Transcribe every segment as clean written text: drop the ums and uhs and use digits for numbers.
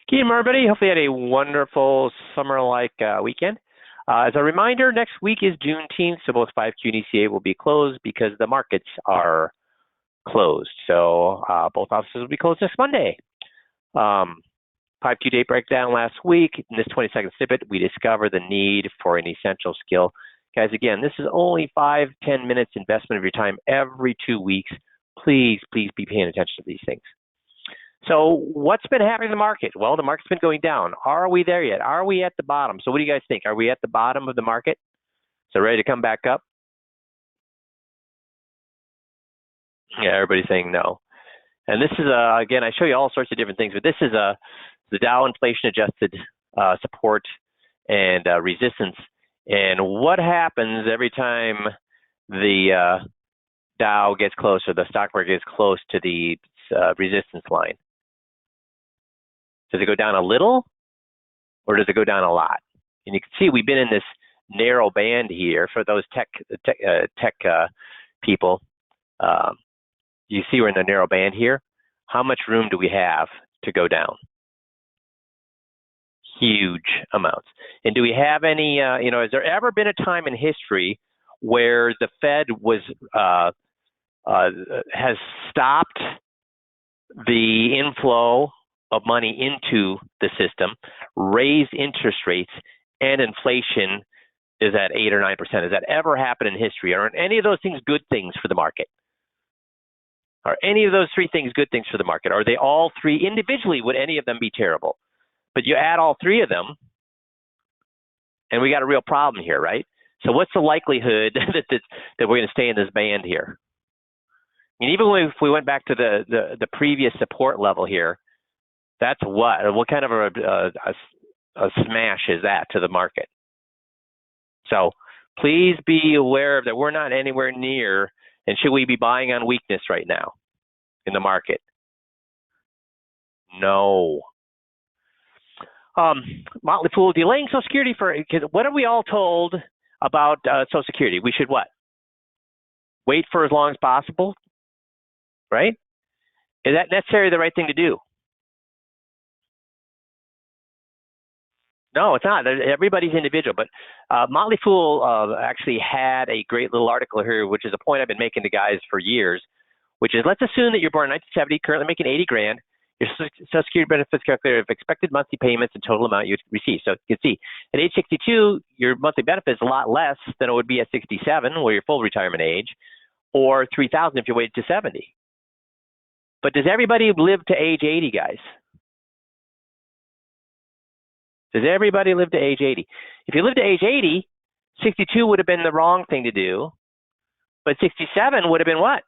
Good evening, everybody. Hopefully you had a wonderful summer-like weekend. As a reminder, next week is Juneteenth, so both 5Q and ECA will be closed because the markets are closed. So both offices will be closed next Monday. 5Q date breakdown last week. In this 20-second snippet, we discover the need for an essential skill. Guys, again, this is only 5-10 minutes investment of your time every 2 weeks. Please be paying attention to these things. So what's been happening in the market? Well, the market's been going down. Are we there yet? Are we at the bottom? So what do you guys think? Are we at the bottom of the market? So ready to come back up? Yeah, everybody's saying no. And this is, again, I show you all sorts of different things, but this is the Dow inflation adjusted support and resistance. And what happens every time the Dow gets close or the stock market gets close to the resistance line? Does it go down a little or does it go down a lot? And you can see we've been in this narrow band here for those tech people. You see we're in the narrow band here. How much room do we have to go down? Huge amounts. And do we have any, has there ever been a time in history where the Fed was has stopped the inflow of money into the system, raised interest rates, and inflation is at 8 or 9%? Has that ever happened in history? Are any of those things good things for the market? Are any of those three things good things for the market? Are they all three individually? Would any of them be terrible? But you add all three of them, and we got a real problem here, right? So what's the likelihood that we're going to stay in this band here? And even if we went back to the previous support level here, that's what kind of a smash is that to the market? So please be aware that we're not anywhere near, and should we be buying on weakness right now in the market? No. Motley Fool, delaying Social Security because what are we all told about Social Security? We should what? Wait for as long as possible, right? Is that necessarily the right thing to do? No, it's not. Everybody's individual. But Motley Fool actually had a great little article here, which is a point I've been making to guys for years, which is let's assume that you're born in 1970, currently making 80 grand. Your Social Security benefits calculator of expected monthly payments and total amount you receive. So you can see at age 62, your monthly benefit is a lot less than it would be at 67, where your full retirement age, or 3,000 if you wait to 70. But does everybody live to age 80, guys? Does everybody live to age 80? If you live to age 80, 62 would have been the wrong thing to do, but 67 would have been what?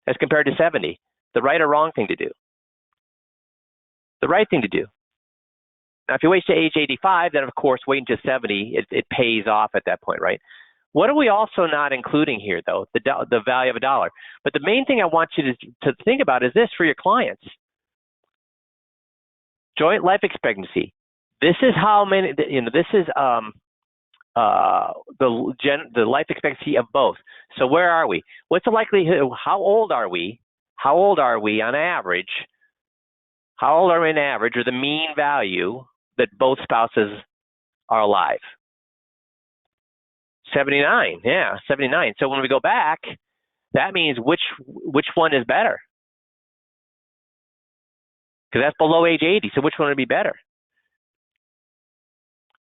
As compared to 70, the right or wrong thing to do? The right thing to do. Now, if you wait to age 85, then of course, wait until 70, it pays off at that point, right? What are we also not including here, though? The value of a dollar. But the main thing I want you to think about is this for your clients. Joint life expectancy. This is how many, this is the life expectancy of both. So where are we? What's the likelihood? How old are we? How old are we on average? How old are we on average, or the mean value that both spouses are alive? 79, yeah, 79. So when we go back, that means which one is better? Because that's below age 80, so which one would be better?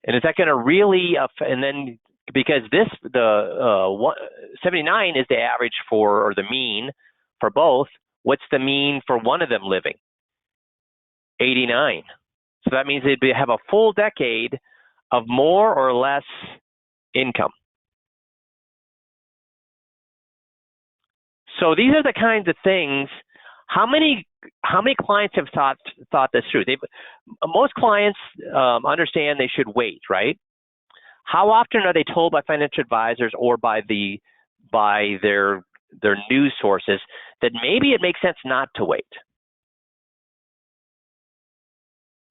And is that going to really, and then, because the 79 is the average for, or the mean for both, what's the mean for one of them living? 89. So that means they'd have a full decade of more or less income. So these are the kinds of things. How many clients have thought this through? Most clients understand they should wait, right? How often are they told by financial advisors or by their news sources that maybe it makes sense not to wait?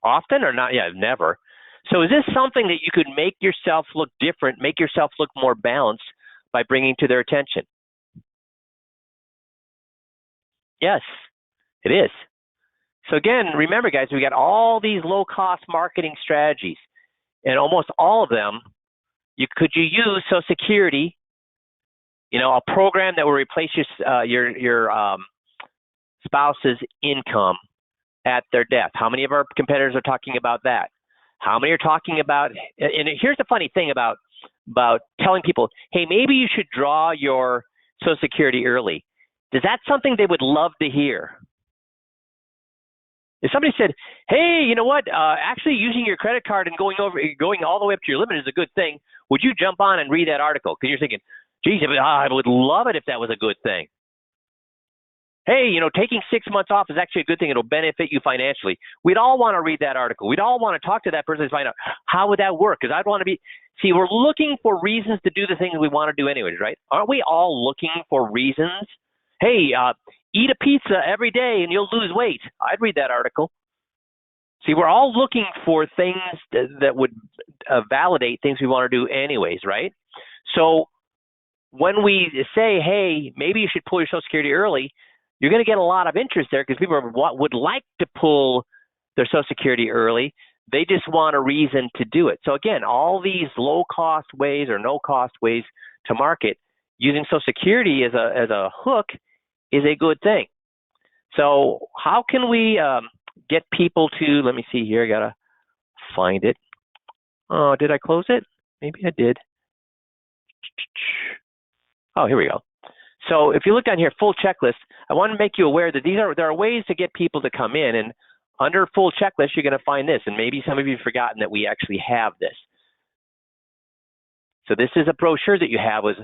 Often or not? Yeah, never. So is this something that you could make yourself look different, make yourself look more balanced by bringing to their attention? Yes, it is. So again, remember guys, we got all these low-cost marketing strategies, and almost all of them, could you use Social Security, a program that will replace your spouse's income at their death. How many of our competitors are talking about that? How many are talking about, and here's the funny thing about telling people, hey, maybe you should draw your Social Security early. Is that something they would love to hear? If somebody said, hey, you know what, actually using your credit card and going all the way up to your limit is a good thing, would you jump on and read that article? Because you're thinking, geez, I would love it if that was a good thing. Hey, taking 6 months off is actually a good thing. It'll benefit you financially. We'd all want to read that article. We'd all want to talk to that person to find out how would that work. Because I'd want to see, we're looking for reasons to do the things we want to do anyways, right? Aren't we all looking for reasons? Hey, eat a pizza every day and you'll lose weight. I'd read that article. See, we're all looking for things that would validate things we want to do anyways, right? So when we say, hey, maybe you should pull your Social Security early, you're going to get a lot of interest there because people would like to pull their Social Security early. They just want a reason to do it. So again, all these low-cost ways or no-cost ways to market, using Social Security as a hook is a good thing. So how can we get people to, let me see here, I got to find it. Oh, did I close it? Maybe I did. Oh, here we go. So if you look down here, full checklist, I want to make you aware that there are ways to get people to come in, and under full checklist, you're going to find this, and maybe some of you have forgotten that we actually have this. So this is a brochure that you have with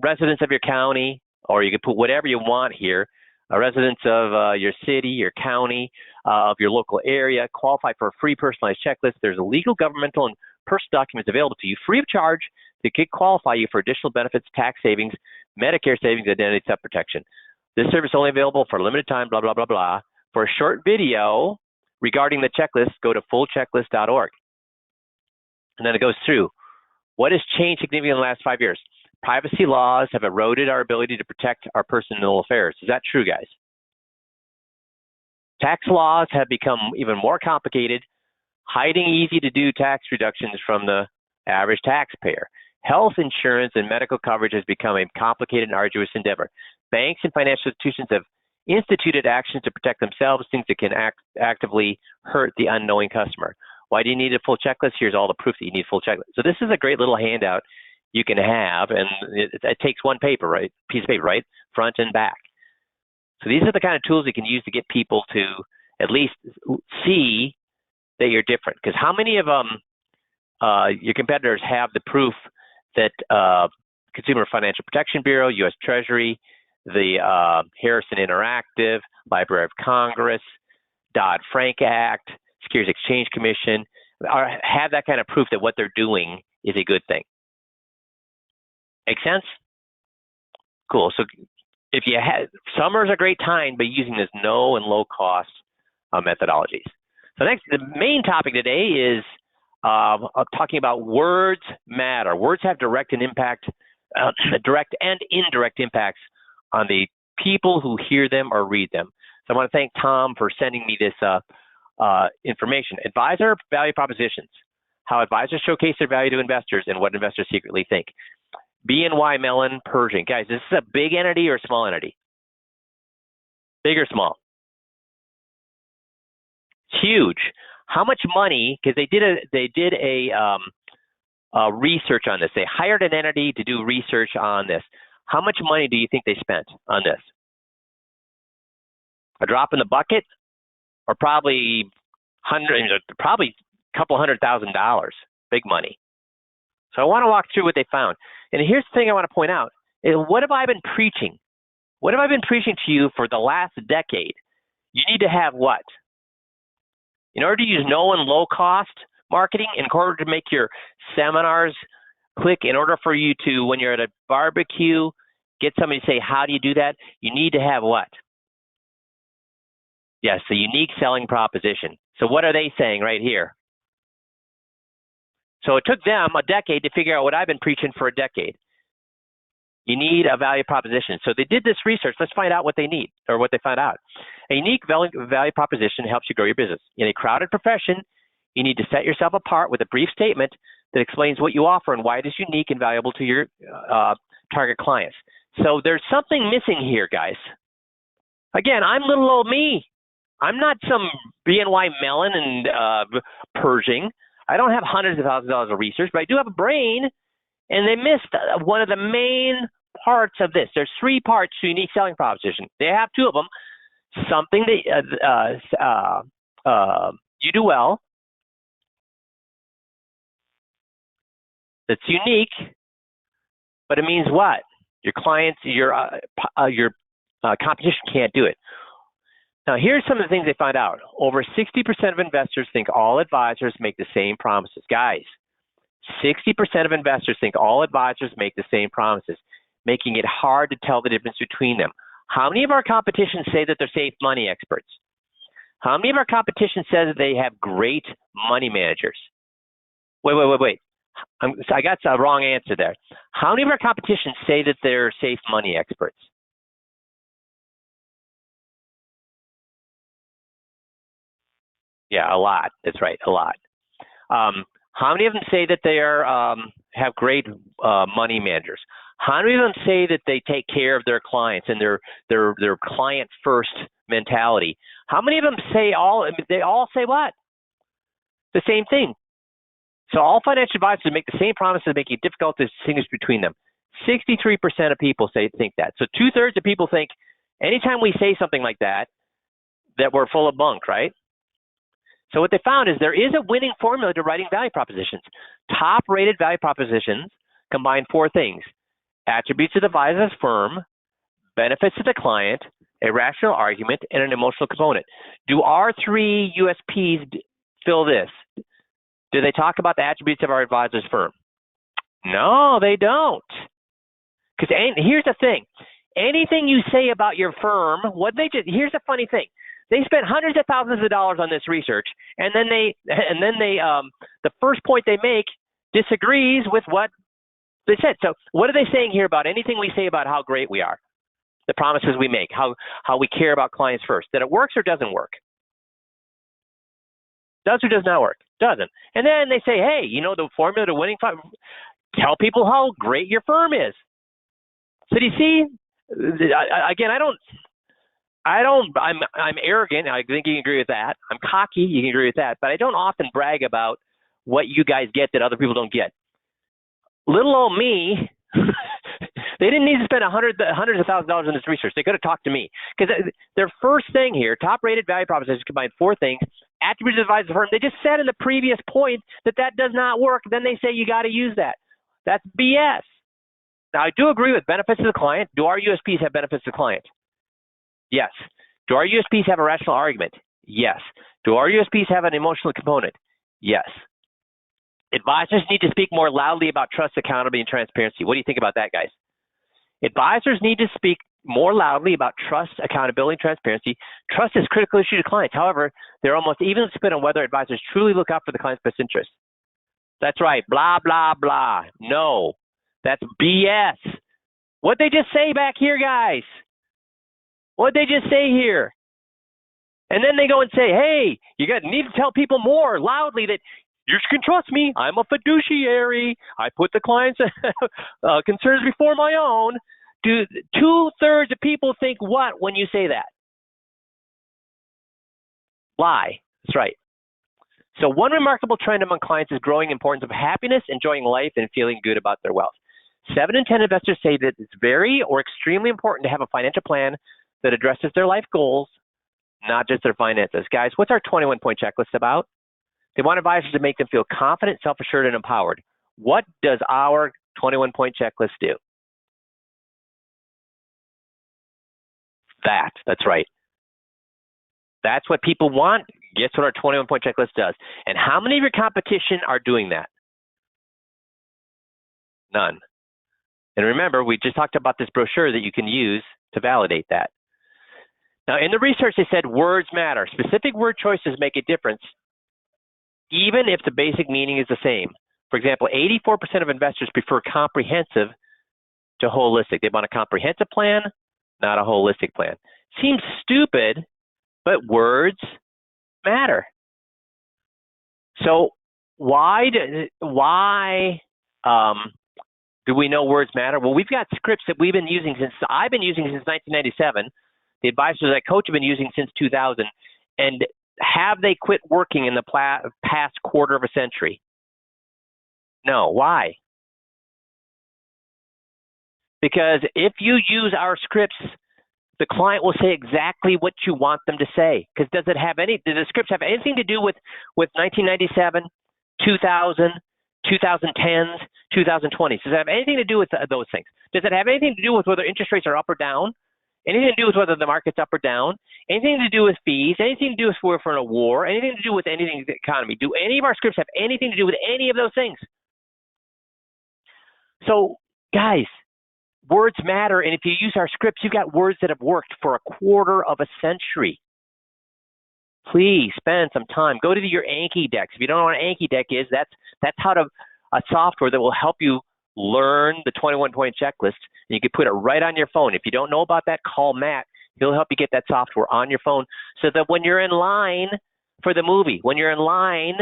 residents of your county, or you can put whatever you want here, residents of your city, your county, of your local area, qualify for a free personalized checklist. There's legal, governmental, and personal documents available to you free of charge that could qualify you for additional benefits, tax savings, Medicare savings, identity theft protection. This service is only available for a limited time, blah, blah, blah, blah. For a short video regarding the checklist, go to fullchecklist.org. And then it goes through. What has changed significantly in the last 5 years? Privacy laws have eroded our ability to protect our personal affairs. Is that true, guys? Tax laws have become even more complicated, hiding easy-to-do tax reductions from the average taxpayer. Health insurance and medical coverage has become a complicated and arduous endeavor. Banks and financial institutions have instituted actions to protect themselves, things that can actively hurt the unknowing customer. Why do you need a full checklist? Here's all the proof that you need a full checklist. So this is a great little handout you can have, and it takes one piece of paper, right? Front and back. So these are the kind of tools you can use to get people to at least see that you're different. Because how many of your competitors have the proof that Consumer Financial Protection Bureau, U.S. Treasury, the Harrison Interactive, Library of Congress, Dodd-Frank Act, Securities Exchange Commission, have that kind of proof that what they're doing is a good thing? Make sense? Cool. So if you had, summer's a great time by using this no and low cost methodologies. So next, the main topic today is talking about words matter. Words have direct and indirect impacts on the people who hear them or read them. So I want to thank Tom for sending me this information. Advisor value propositions, how advisors showcase their value to investors and what investors secretly think. BNY Mellon Pershing. Guys, this is a big entity or a small entity? Big or small? It's huge. How much money, because they did a research on this. They hired an entity to do research on this. How much money do you think they spent on this? A drop in the bucket, or probably a couple $100,000. Big money. So I want to walk through what they found. And here's the thing I want to point out. What have I been preaching? What have I been preaching to you for the last decade? You need to have what? In order to use no and low cost marketing, in order to make your seminars click, in order for you to, when you're at a barbecue, get somebody to say, how do you do that? You need to have what? Yes, a unique selling proposition. So what are they saying right here? So it took them a decade to figure out what I've been preaching for a decade. You need a value proposition. So they did this research. Let's find out what they need or what they found out. A unique value proposition helps you grow your business. In a crowded profession, you need to set yourself apart with a brief statement that explains what you offer and why it is unique and valuable to your target clients. So there's something missing here, guys. Again, I'm little old me. I'm not some BNY Mellon and Pershing. I don't have hundreds of thousands of dollars of research, but I do have a brain. And they missed one of the main parts of this. There's 3 parts to unique selling proposition. They have 2 of them. Something that you do well that's unique, but it means what? Your clients, your competition can't do it. Now, here's some of the things they found out. Over 60% of investors think all advisors make the same promises. Guys, 60% of investors think all advisors make the same promises, making it hard to tell the difference between them. How many of our competition say that they're safe money experts? How many of our competition says that they have great money managers? Wait. I got a wrong answer there. How many of our competition say that they're safe money experts? Yeah, a lot. That's right, a lot. How many of them say that they are have great money managers? How many of them say that they take care of their clients and their client first mentality? How many of them say they all say what? The same thing. So all financial advisors make the same promises, making it difficult to distinguish between them. 63% of people think that. So 2/3 of people think anytime we say something like that we're full of bunk, right? So what they found is there is a winning formula to writing value propositions. Top-rated value propositions combine 4 things: attributes of the advisor's firm, benefits to the client, a rational argument, and an emotional component. Do our 3 USPs fill this? Do they talk about the attributes of our advisor's firm? No, they don't. Because here's the thing. Anything you say about your firm, here's a funny thing. They spent hundreds of thousands of dollars on this research, and then the first point they make disagrees with what they said. So what are they saying here about anything we say about how great we are, the promises we make, how we care about clients first, that it works or doesn't work? Does or does not work? Doesn't. And then they say, hey, the formula to winning, tell people how great your firm is. So do you see? Again, I'm arrogant. I think you can agree with that. I'm cocky. You can agree with that. But I don't often brag about what you guys get that other people don't get. Little old me, they didn't need to spend hundreds of thousands of dollars on this research. They could have talked to me. Because their first thing here, top-rated value propositions combine 4 things. Attributes of the advisor's firm. They just said in the previous point that does not work. Then they say you got to use that. That's BS. Now, I do agree with benefits to the client. Do our USPs have benefits to the client? Yes. Do our USPs have a rational argument? Yes. Do our USPs have an emotional component? Yes. Advisors need to speak more loudly about trust, accountability, and transparency. What do you think about that, guys? Advisors need to speak more loudly about trust, accountability, and transparency. Trust is a critical issue to clients. However, they're almost evenly split on whether advisors truly look out for the client's best interest. That's right. Blah, blah, blah. No. That's BS. What'd they just say back here, guys? What'd they just say here? And then they go and say, hey, need to tell people more loudly that you can trust me. I'm a fiduciary. I put the client's concerns before my own. Do 2/3 of people think what when you say that? Lie. That's right. So one remarkable trend among clients is growing importance of happiness, enjoying life, and feeling good about their wealth. 7 in 10 investors say that it's very or extremely important to have a financial plan that addresses their life goals, not just their finances. Guys, what's our 21-point checklist about? They want advisors to make them feel confident, self-assured, and empowered. What does our 21-point checklist do? That's right. That's what people want. Guess what our 21-point checklist does? And how many of your competition are doing that? None. And remember, we just talked about this brochure that you can use to validate that. Now, in the research, they said words matter. Specific word choices make a difference, even if the basic meaning is the same. For example, 84% of investors prefer comprehensive to holistic. They want a comprehensive plan, not a holistic plan. Seems stupid, but words matter. So why do we know words matter? Well, we've got scripts that I've been using since 1997. The advisors I coach have been using since 2000. And have they quit working in the past quarter of a century? No. Why? Because if you use our scripts, the client will say exactly what you want them to say. Because do the scripts have anything to do with 1997, 2000, 2010s, 2020s? Does it have anything to do with those things? Does it have anything to do with whether interest rates are up or down? Anything to do with whether the market's up or down? Anything to do with fees? Anything to do with if we're in a war? Anything to do with anything in the economy? Do any of our scripts have anything to do with any of those things? So, guys, words matter, and if you use our scripts, you've got words that have worked for a quarter of a century. Please spend some time. Go to your Anki decks. If you don't know what an Anki deck is, that's a software that will help you learn the 21-point checklist. And you can put it right on your phone. If you don't know about that, call Matt. He'll help you get that software on your phone so that when you're in line for the movie, when you're in line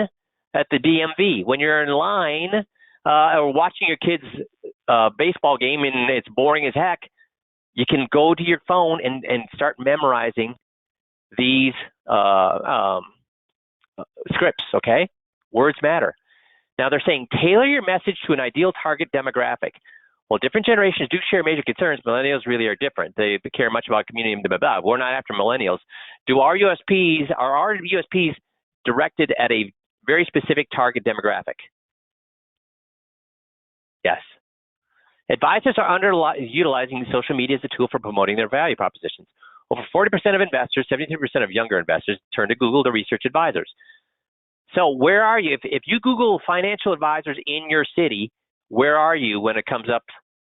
at the DMV, when you're in line or watching your kids' baseball game and it's boring as heck, you can go to your phone and start memorizing these scripts, okay? Words matter. Now they're saying tailor your message to an ideal target demographic. Well, different generations do share major concerns. Millennials really are different. They care much about community and blah, blah, blah. We're not after millennials. Are our USPs directed at a very specific target demographic? Yes. Advisors are utilizing social media as a tool for promoting their value propositions. Over 40% of investors, 73% of younger investors turn to Google to research advisors. So where are you? If you Google financial advisors in your city, where are you when it comes up?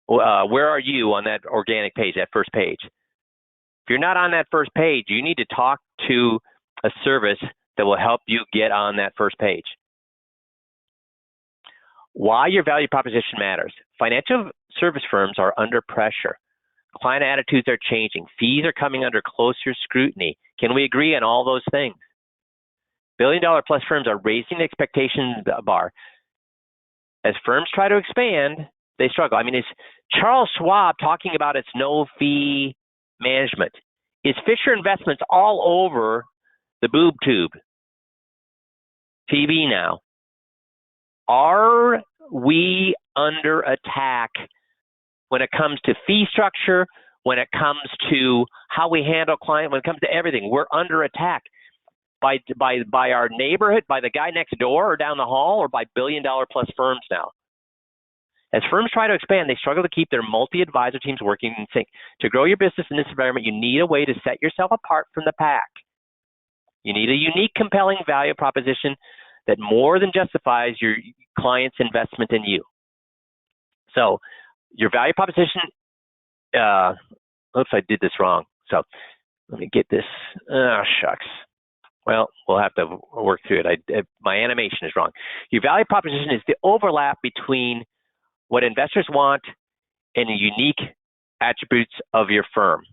Where are you on that organic page, that first page? If you're not on that first page, you need to talk to a service that will help you get on that first page. Why your value proposition matters. Financial service firms are under pressure. Client attitudes are changing. Fees are coming under closer scrutiny. Can we agree on all those things? Billion-dollar-plus firms are raising the expectations bar. As firms try to expand, they struggle. I mean, is Charles Schwab talking about its no-fee management? Is Fisher Investments all over the boob tube TV now? Are we under attack when it comes to fee structure, when it comes to how we handle clients, when it comes to everything? We're under attack by our neighborhood, by the guy next door or down the hall, or by billion-dollar-plus firms now. As firms try to expand, they struggle to keep their multi-advisor teams working in sync. To grow your business in this environment, you need a way to set yourself apart from the pack. You need a unique, compelling value proposition that more than justifies your client's investment in you. So your value proposition, oops, I did this wrong. So let me get this. Oh, shucks. Well, we'll have to work through it. My animation is wrong. Your value proposition is the overlap between what investors want and the unique attributes of your firm.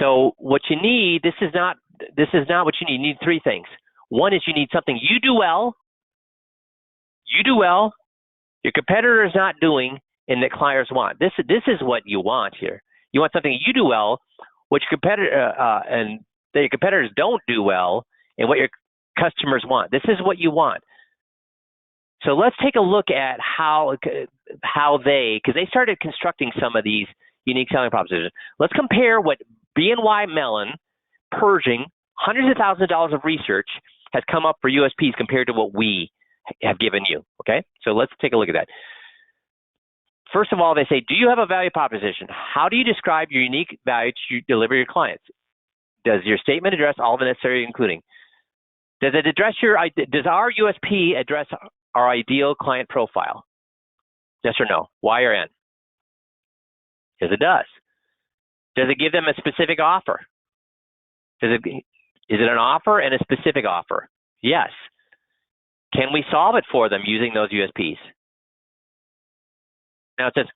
So what you need, this is not what you need. You need three things. One is you need something you do well, your competitor is not doing, and that clients want. This is what you want here. You want something you do well, which competitor and that your competitors don't do well, and what your customers want. This is what you want. So let's take a look at how they, because they started constructing some of these unique selling propositions. Let's compare what BNY Mellon, purging hundreds of thousands of dollars of research, has come up for USPs compared to what we have given you, okay? So let's take a look at that. First of all, they say, do you have a value proposition? How do you describe your unique value to deliver to your clients? Does your statement address all the necessary, including? Does our USP address our ideal client profile? Yes or no? Y or N? Yes, it does. Does it give them a specific offer? Is it an offer and a specific offer? Yes. Can we solve it for them using those USPs? Now it says,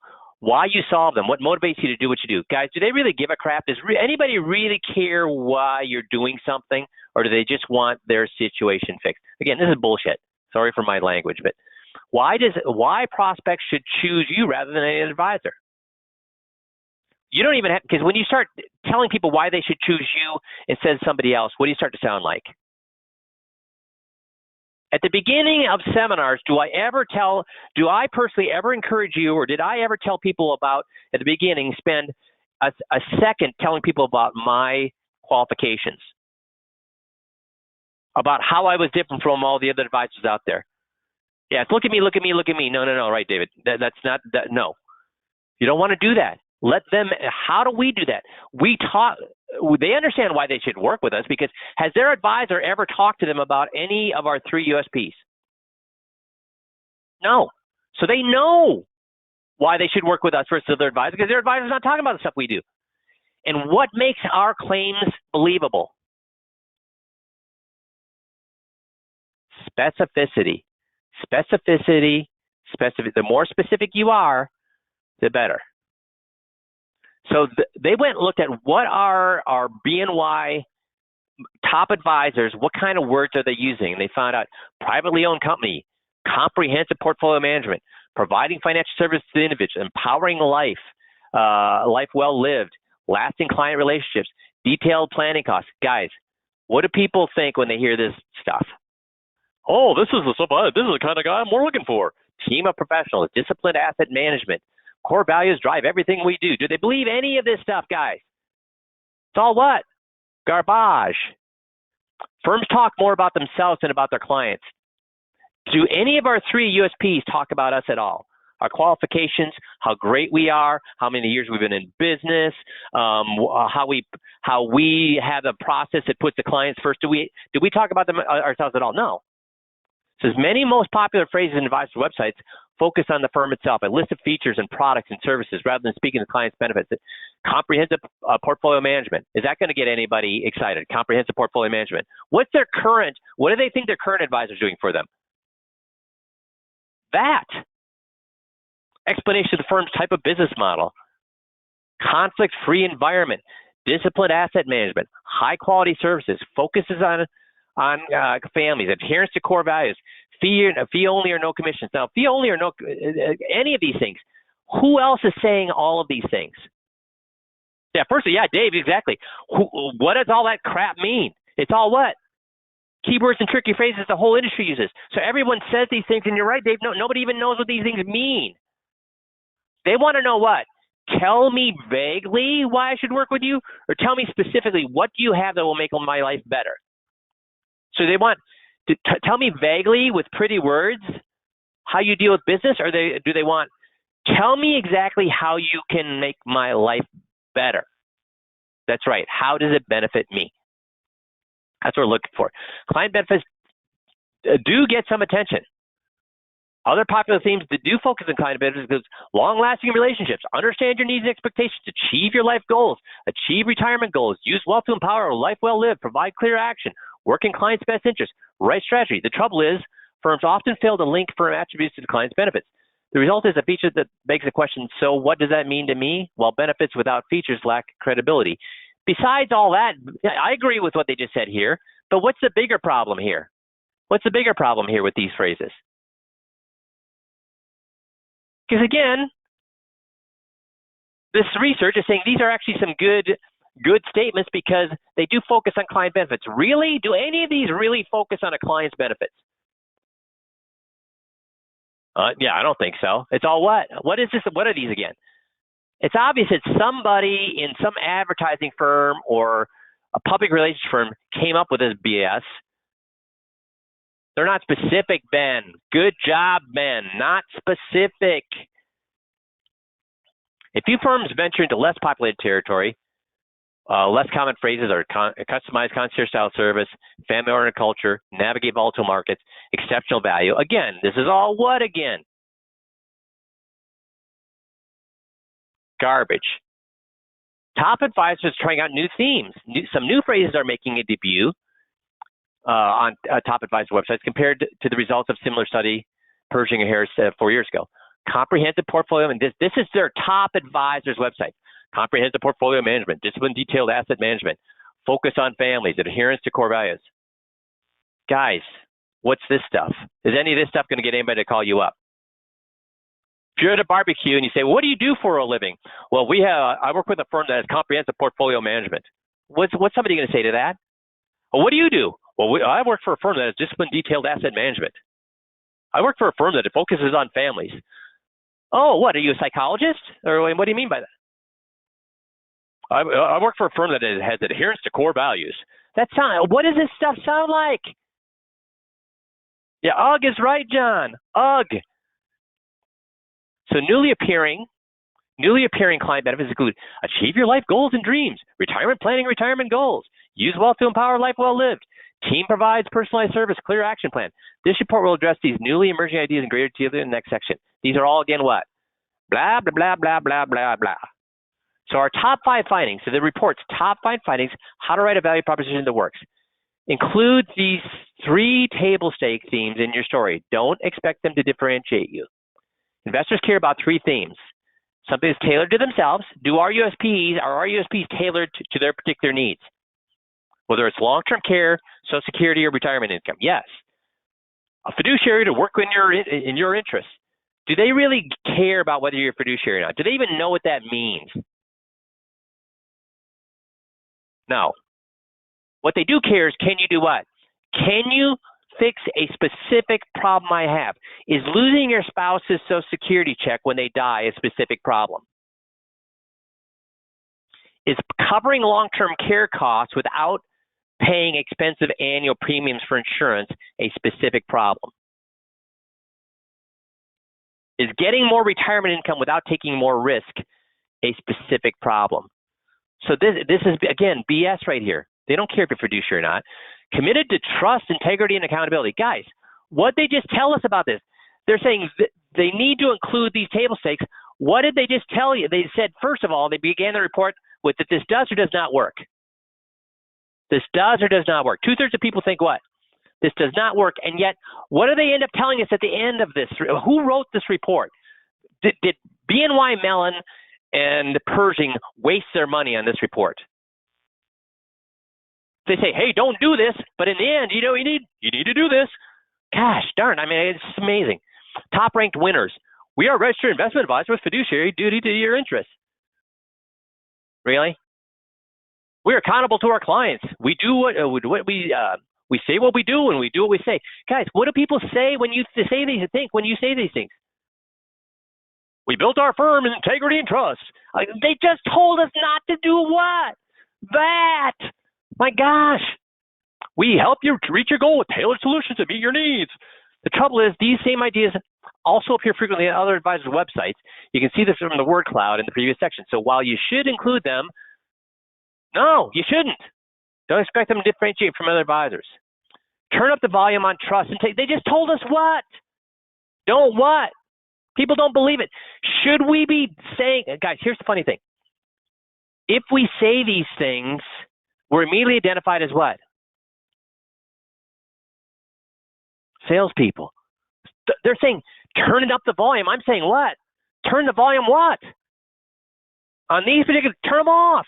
why you solve them, what motivates you to do what you do. Guys, do they really give a crap? Does anybody really care why you're doing something, or do they just want their situation fixed? Again, this is bullshit. Sorry for my language, but why prospects should choose you rather than an advisor? You don't even have, because when you start telling people why they should choose you instead of somebody else, what do you start to sound like? At the beginning of seminars, do I personally ever encourage you, or did I ever tell people about, at the beginning, spend a second telling people about my qualifications, about how I was different from all the other advisors out there? Yeah, it's look at me, look at me, look at me. No, right, David. That's not, no. You don't want to do that. Let them, how do we do that? They understand why they should work with us, because has their advisor ever talked to them about any of our 3 USPs? No. So they know why they should work with us versus their advisor, because their advisor's not talking about the stuff we do. And what makes our claims believable? Specificity. Specificity. The more specific you are, the better. So they went and looked at what are our BNY top advisors, what kind of words are they using? And they found out privately owned company, comprehensive portfolio management, providing financial services to the individual, empowering life, life well lived, lasting client relationships, detailed planning costs. Guys, what do people think when they hear this stuff? Oh, this is the kind of guy I'm more looking for. Team of professionals, disciplined asset management. Core values drive everything we do. Do they believe any of this stuff, guys? It's all what? Garbage. Firms talk more about themselves than about their clients. Do any of our 3 USPs talk about us at all? Our qualifications, how great we are, how many years we've been in business, how we have a process that puts the clients first. Do we talk about them ourselves at all? No. So as many most popular phrases in advisor websites focus on the firm itself, a list of features and products and services rather than speaking to clients' benefits. Comprehensive portfolio management. Is that going to get anybody excited? Comprehensive portfolio management. What do they think their current advisor is doing for them? That. Explanation of the firm's type of business model. Conflict-free environment. Disciplined asset management. High-quality services. Focuses on families, adherence to core values, fee only or no commissions. Now, fee only or no, any of these things. Who else is saying all of these things? Yeah, firstly, yeah, Dave, exactly. What does all that crap mean? It's all what? Keywords and tricky phrases the whole industry uses. So everyone says these things, and you're right, Dave. No, nobody even knows what these things mean. They want to know what? Tell me vaguely why I should work with you, or tell me specifically what do you have that will make my life better. So they want to tell me vaguely with pretty words how you deal with business, or do they want, tell me exactly how you can make my life better? That's right. How does it benefit me? That's what we're looking for. Client benefits do get some attention. Other popular themes that do focus on client benefits include long-lasting relationships, understand your needs and expectations, achieve your life goals, achieve retirement goals, use wealth to empower a life well lived, provide clear action, work in client's best interest, right strategy. The trouble is, firms often fail to link firm attributes to the client's benefits. The result is a feature that begs the question, so what does that mean to me? Well, benefits without features lack credibility. Besides all that, I agree with what they just said here, but what's the bigger problem here? What's the bigger problem here with these phrases? Because again, this research is saying these are actually some good statements because they do focus on client benefits. Really? Do any of these really focus on a client's benefits? Yeah, I don't think so. It's all what? What is this? What are these again? It's obvious that somebody in some advertising firm or a public relations firm came up with this BS. They're not specific, Ben. Good job, Ben. Not specific. If few firms venture into less populated territory, less common phrases are customized concierge-style service, family-oriented culture, navigate volatile markets, exceptional value. Again, this is all what again? Garbage. Top advisors trying out new themes. Some new phrases are making a debut on top advisor websites compared to the results of similar study, Pershing and Harris 4 years ago. Comprehensive portfolio, and this is their top advisor's website. Comprehensive portfolio management, disciplined, detailed asset management, focus on families, adherence to core values. Guys, what's this stuff? Is any of this stuff going to get anybody to call you up? If you're at a barbecue and you say, well, what do you do for a living? Well, I work with a firm that has comprehensive portfolio management. What's somebody going to say to that? Well, what do you do? Well, I work for a firm that has disciplined, detailed asset management. I work for a firm that focuses on families. Oh, what? Are you a psychologist? Or what do you mean by that? I work for a firm that has adherence to core values. What does this stuff sound like? Yeah, UGG is right, John. UGG. So newly appearing client benefits include achieve your life goals and dreams, retirement planning, retirement goals, use wealth to empower a life well lived. Team provides personalized service, clear action plan. This report will address these newly emerging ideas in greater detail in the next section. These are all, again, what? Blah, blah, blah, blah, blah, blah, blah. So our top 5 findings, so the report's top 5 findings, how to write a value proposition that works, include these 3 table stake themes in your story. Don't expect them to differentiate you. Investors care about 3 themes. Something that's tailored to themselves. Are our USPs tailored to their particular needs? Whether it's long-term care, Social Security, or retirement income. Yes. A fiduciary to work in your interests. Do they really care about whether you're a fiduciary or not? Do they even know what that means? No. What they do care is, can you do what? Can you fix a specific problem I have? Is losing your spouse's Social Security check when they die a specific problem? Is covering long-term care costs without paying expensive annual premiums for insurance a specific problem? Is getting more retirement income without taking more risk a specific problem? So this is, again, BS right here. They don't care if you're fiduciary or not. Committed to trust, integrity, and accountability. Guys, what they just tell us about this? They're saying they need to include these table stakes. What did they just tell you? They said, first of all, they began the report with that this does or does not work. This does or does not work. 2/3 of people think what? This does not work. And yet, what do they end up telling us at the end of this? Who wrote this report? Did BNY Mellon and Pershing waste their money on this report? They say, hey, don't do this, but in the end, you need to do this. Gosh darn, I mean, it's amazing. Top ranked winners. We are registered investment advisor with fiduciary duty to your interests. Really? We're accountable to our clients. We do what we say what we do, and we do what we say. Guys, what do people say when you say these things? We built our firm in integrity and trust. They just told us not to do what? That. My gosh. We help you to reach your goal with tailored solutions to meet your needs. The trouble is, these same ideas also appear frequently on other advisors' websites. You can see this from the word cloud in the previous section. So while you should include them, no, you shouldn't. Don't expect them to differentiate from other advisors. Turn up the volume on trust and they just told us what? Don't what? People don't believe it. Should we be saying, guys, here's the funny thing. If we say these things, we're immediately identified as what? Salespeople. They're saying, turn it up the volume. I'm saying what? Turn the volume what? On these particular, turn them off.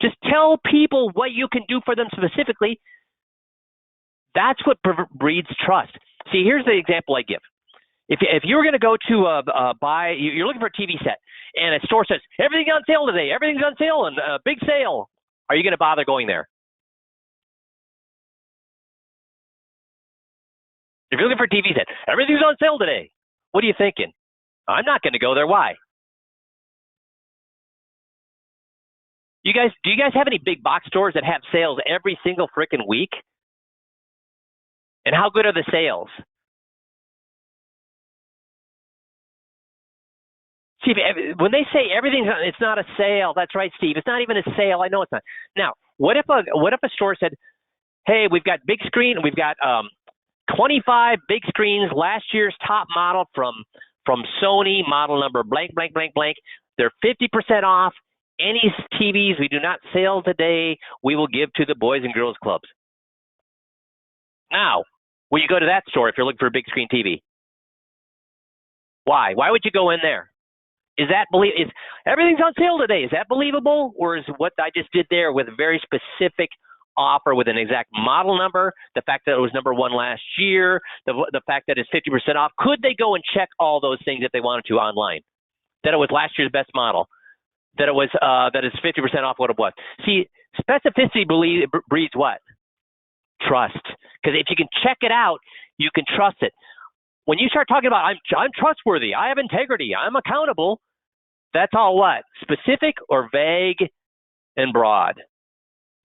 Just tell people what you can do for them specifically. That's what breeds trust. See, here's the example I give. If you were going to go to you're looking for a TV set, and a store says, everything's on sale today, everything's on sale, and a big sale, are you going to bother going there? If you're looking for a TV set, everything's on sale today, what are you thinking? I'm not going to go there. Why? Do you guys have any big box stores that have sales every single freaking week? And how good are the sales? See, when they say it's not a sale, that's right, Steve. It's not even a sale. I know it's not. Now, what if a store said, hey, we've got big screen, we've got 25 big screens, last year's top model from Sony, model number blank, blank, blank, blank. They're 50% off. Any TVs we do not sell today, we will give to the Boys and Girls Clubs. Now, will you go to that store if you're looking for a big screen TV? Why? Why would you go in there? Is everything's on sale today? Is that believable? Or is what I just did there with a very specific offer with an exact model number, the fact that it was number one last year, the fact that it's 50% off, could they go and check all those things if they wanted to online? That it was last year's best model, that it was that it's 50% off what it was. See, specificity breeds what? Trust. Because if you can check it out, you can trust it. When you start talking about I'm trustworthy, I have integrity, I'm accountable, that's all what? Specific or vague and broad?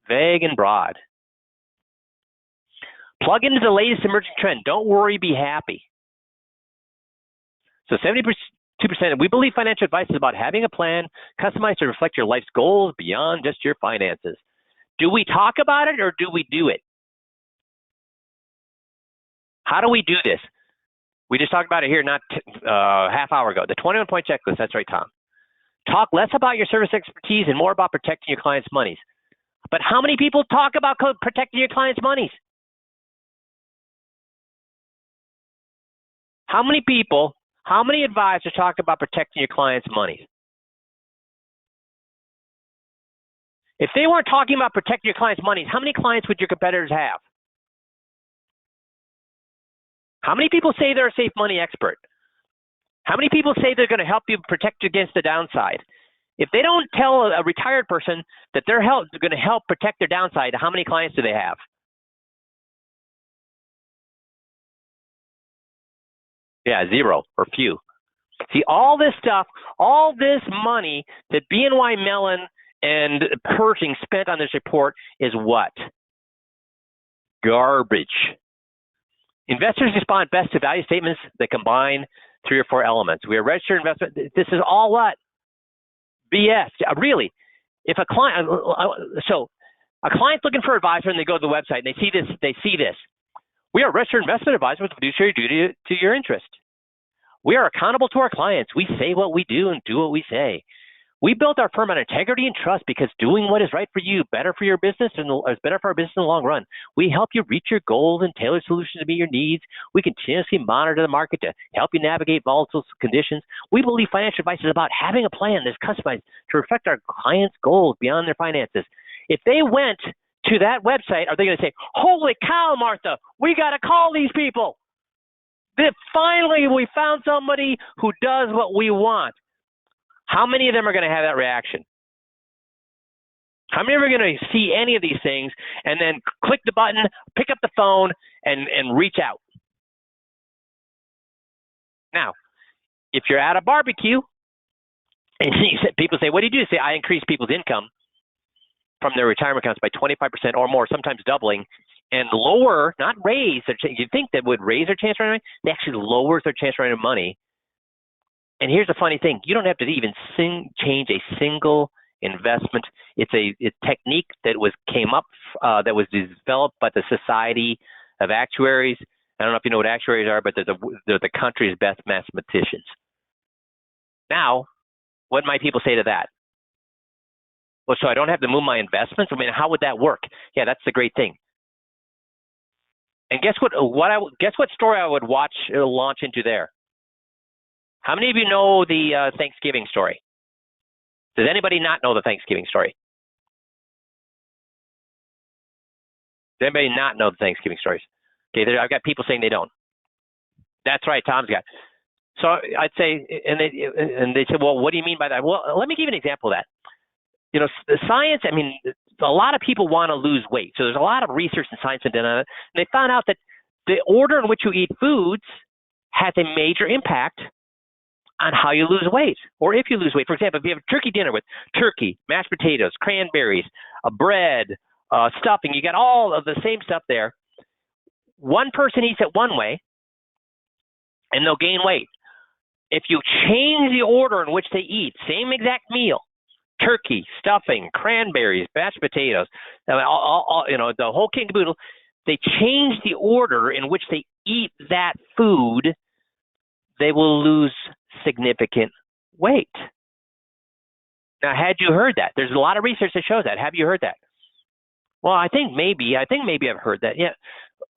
Vague and broad. Plug into the latest emerging trend. Don't worry, be happy. So 72%, we believe financial advice is about having a plan customized to reflect your life's goals beyond just your finances. Do we talk about it or do we do it? How do we do this? We just talked about it here not half hour ago. The 21-point checklist. That's right, Tom. Talk less about your service expertise and more about protecting your clients' monies. But how many people talk about protecting your clients' monies? How many people, how many advisors talk about protecting your clients' monies? If they weren't talking about protecting your clients' monies, how many clients would your competitors have? How many people say they're a safe money expert? How many people say they're going to help you protect against the downside? If they don't tell a retired person that they're going to help protect their downside, how many clients do they have? Yeah, zero or few. See, all this stuff, all this money that BNY Mellon and Pershing spent on this report is what? Garbage. Investors respond best to value statements that combine 3 or 4 elements. We are registered investment. This is all what? BS. Really. If a client, so a client's looking for an advisor and they go to the website and they see this. We are registered investment advisor with fiduciary duty to your interest. We are accountable to our clients. We say what we do and do what we say. We built our firm on integrity and trust because doing what is right for you, better for your business, and is better for our business in the long run. We help you reach your goals and tailor solutions to meet your needs. We continuously monitor the market to help you navigate volatile conditions. We believe financial advice is about having a plan that's customized to reflect our clients' goals beyond their finances. If they went to that website, are they going to say, holy cow, Martha, we got to call these people. Finally, we found somebody who does what we want. How many of them are going to have that reaction? How many are going to see any of these things and then click the button, pick up the phone, and reach out? Now, if you're at a barbecue and people say, what do you do? Say, I increase people's income from their retirement accounts by 25% or more, sometimes doubling, and lower, not raise. You'd think that would raise their chance for money. They actually lowers their chance for earning money. And here's the funny thing. You don't have to even change a single investment. It's a technique that came up, that was developed by the Society of Actuaries. I don't know if you know what actuaries are, but they're the country's best mathematicians. Now, what might people say to that? Well, so I don't have to move my investments? I mean, how would that work? Yeah, that's the great thing. And guess what story I would launch into there? How many of you know the Thanksgiving story? Does anybody not know the Thanksgiving story? Does anybody not know the Thanksgiving stories? Okay, I've got people saying they don't. That's right, Tom's got. So I'd say, and they say, well, what do you mean by that? Well, let me give you an example of that. You know, the science, I mean, a lot of people want to lose weight. So there's a lot of research and science done on it. And they found out that the order in which you eat foods has a major impact on how you lose weight, or if you lose weight. For example, if you have a turkey dinner with turkey, mashed potatoes, cranberries, bread, stuffing, you got all of the same stuff there. One person eats it one way, and they'll gain weight. If you change the order in which they eat, same exact meal, turkey, stuffing, cranberries, mashed potatoes, all, you know, the whole king and caboodle, they change the order in which they eat that food, they will lose significant weight. Now, had you heard that? There's a lot of research that shows that. Have you heard that? Well, I think maybe I've heard that. Yeah.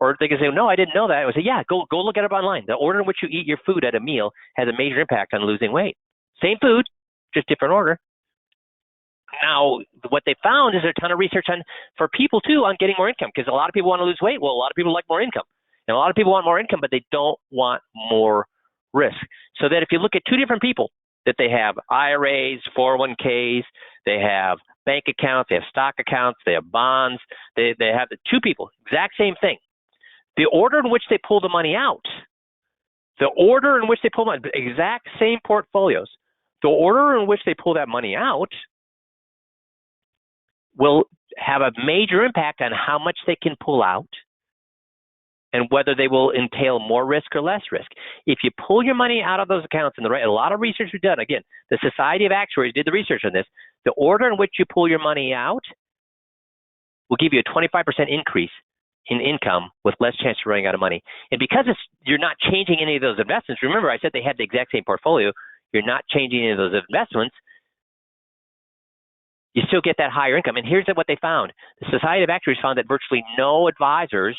Or they can say, no, I didn't know that. I would say, yeah, go look it up online. The order in which you eat your food at a meal has a major impact on losing weight. Same food, just different order. Now, what they found is there's a ton of research for people too on getting more income, because a lot of people want to lose weight. Well, a lot of people like more income, and a lot of people want more income, but they don't want more risk. So that if you look at two different people, that they have IRAs, 401ks, they have bank accounts, they have stock accounts, they have bonds, they have the two people, exact same thing. The order in which they pull the money out, exact same portfolios, the order in which they pull that money out will have a major impact on how much they can pull out and whether they will entail more risk or less risk. If you pull your money out of those accounts in the right, a lot of research we've done, again, the Society of Actuaries did the research on this, the order in which you pull your money out will give you a 25% increase in income with less chance of running out of money. And because you're not changing any of those investments, remember I said they had the exact same portfolio, you're not changing any of those investments, you still get that higher income. And here's what they found. The Society of Actuaries found that virtually no advisors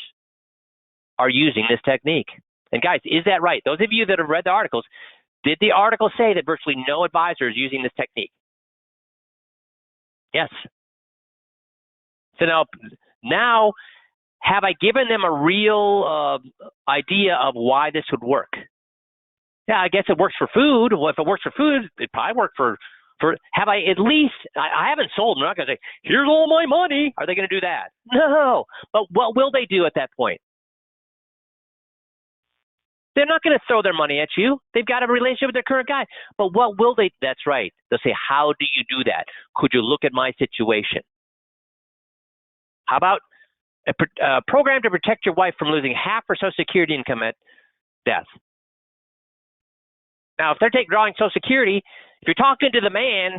are using this technique. And guys, is that right? Those of you that have read the articles, did the article say that virtually no advisor is using this technique? Yes. So now have I given them a real idea of why this would work? Yeah, I guess it works for food. Well, if it works for food, it probably work for have I at least, I haven't sold them. I'm not going to say, here's all my money. Are they going to do that? No. But what will they do at that point? They're not going to throw their money at you. They've got a relationship with their current guy. But what will they? That's right. They'll say, how do you do that? Could you look at my situation? How about a program to protect your wife from losing half her Social Security income at death? Now, if they're drawing Social Security, if you're talking to the man,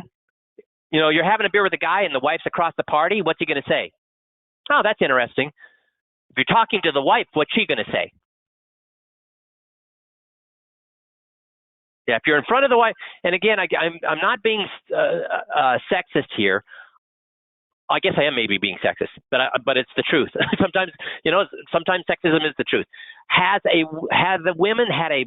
you're having a beer with the guy and the wife's across the party, what's he going to say? Oh, that's interesting. If you're talking to the wife, what's she going to say? Yeah, if you're in front of the wife, and again, I'm not being sexist here. I guess I am maybe being sexist, but it's the truth. Sometimes sexism is the truth. Has the women had a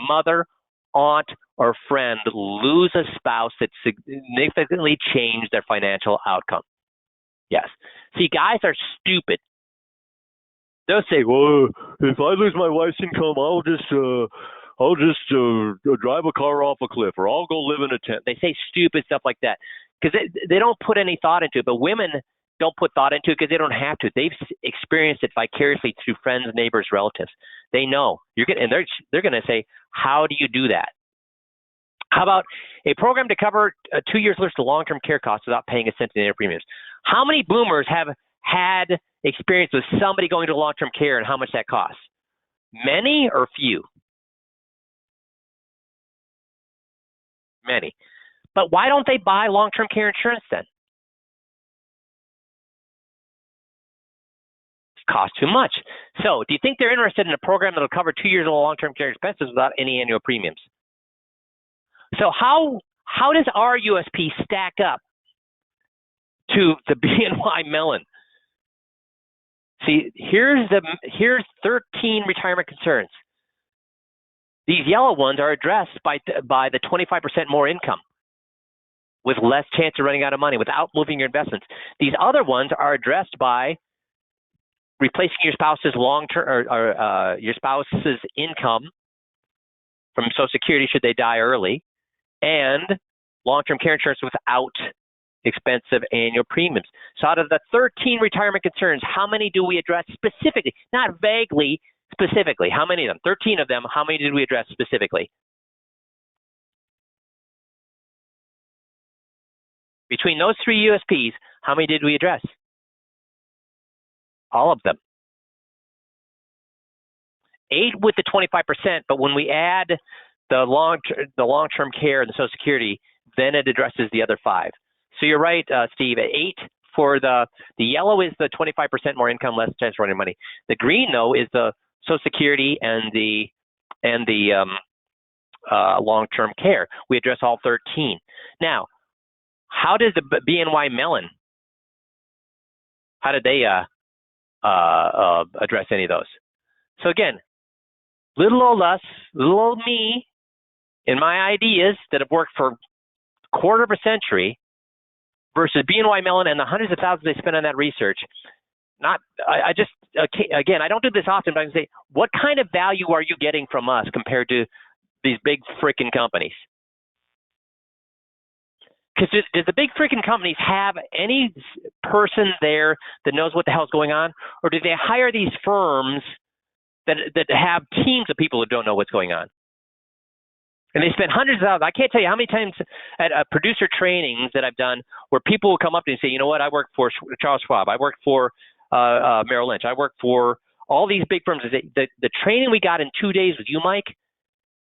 mother, aunt, or friend lose a spouse that significantly changed their financial outcome? Yes. See, guys are stupid. They'll say, well, if I lose my wife's income, I'll just drive a car off a cliff, or I'll go live in a tent. They say stupid stuff like that because they don't put any thought into it. But women don't put thought into it because they don't have to. They've experienced it vicariously through friends, neighbors, relatives. They know they're going to say, how do you do that? How about a program to cover 2 years' worth of long-term care costs without paying a cent in their premiums? How many boomers have had experience with somebody going to long-term care and how much that costs? Many or few? Many. But why don't they buy long-term care insurance then? It costs too much. So do you think they're interested in a program that will cover 2 years of long-term care expenses without any annual premiums? So how does our USP stack up to the BNY Mellon? See, here's 13 retirement concerns. These yellow ones are addressed by the 25% more income with less chance of running out of money without moving your investments. These other ones are addressed by replacing your spouse's long-term or your spouse's income from Social Security should they die early, and long-term care insurance without expensive annual premiums. So out of the 13 retirement concerns, how many do we address specifically? Not vaguely, specifically. How many of them? 13 of them. How many did we address specifically? Between those three USPs, how many did we address? All of them. 8 with the 25%, but when we add the long-term care and the Social Security, then it addresses the other 5. So you're right, Steve. 8 for the yellow is the 25% more income, less chance of running money. The green though is the Social Security and the long-term care. We address all 13. Now, how did the BNY Mellon? How did they address any of those. So again, little old us, little old me, and my ideas that have worked for a quarter of a century versus BNY Mellon and the hundreds of thousands they spend on that research. Again, I don't do this often, but I can say, what kind of value are you getting from us compared to these big freaking companies? Because does the big freaking companies have any person there that knows what the hell's going on? Or do they hire these firms that have teams of people who don't know what's going on? And they spend hundreds of thousands. I can't tell you how many times at producer trainings that I've done where people will come up to me and say, you know what, I work for Charles Schwab. I work for Merrill Lynch. I work for all these big firms. The training we got in 2 days with you, Mike,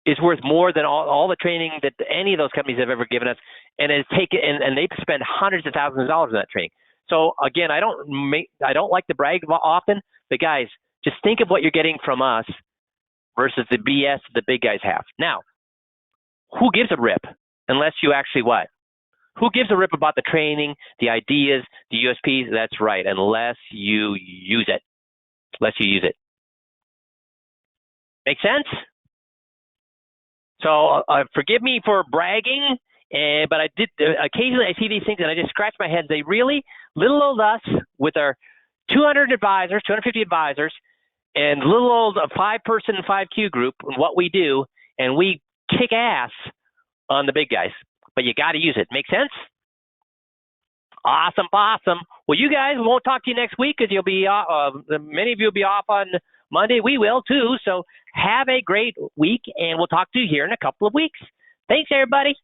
is worth more than all the training that any of those companies have ever given us, and and they spend hundreds of thousands of dollars on that training. So again, I don't like to brag often, but guys, just think of what you're getting from us versus the BS the big guys have. Now, who gives a rip unless you actually what? Who gives a rip about the training, the ideas, the USPs? That's right, unless you use it. Make sense? So forgive me for bragging, but I did occasionally I see these things and I just scratch my head and say, really? Little old us with our 200 advisors, 250 advisors, and little old 5-person 5Q group and what we do, and we kick ass on the big guys. But you got to use it. Make sense? Awesome. Well, you guys, won't talk to you next week because you'll be many of you will be off on Monday. We will too. So have a great week, and we'll talk to you here in a couple of weeks. Thanks, everybody.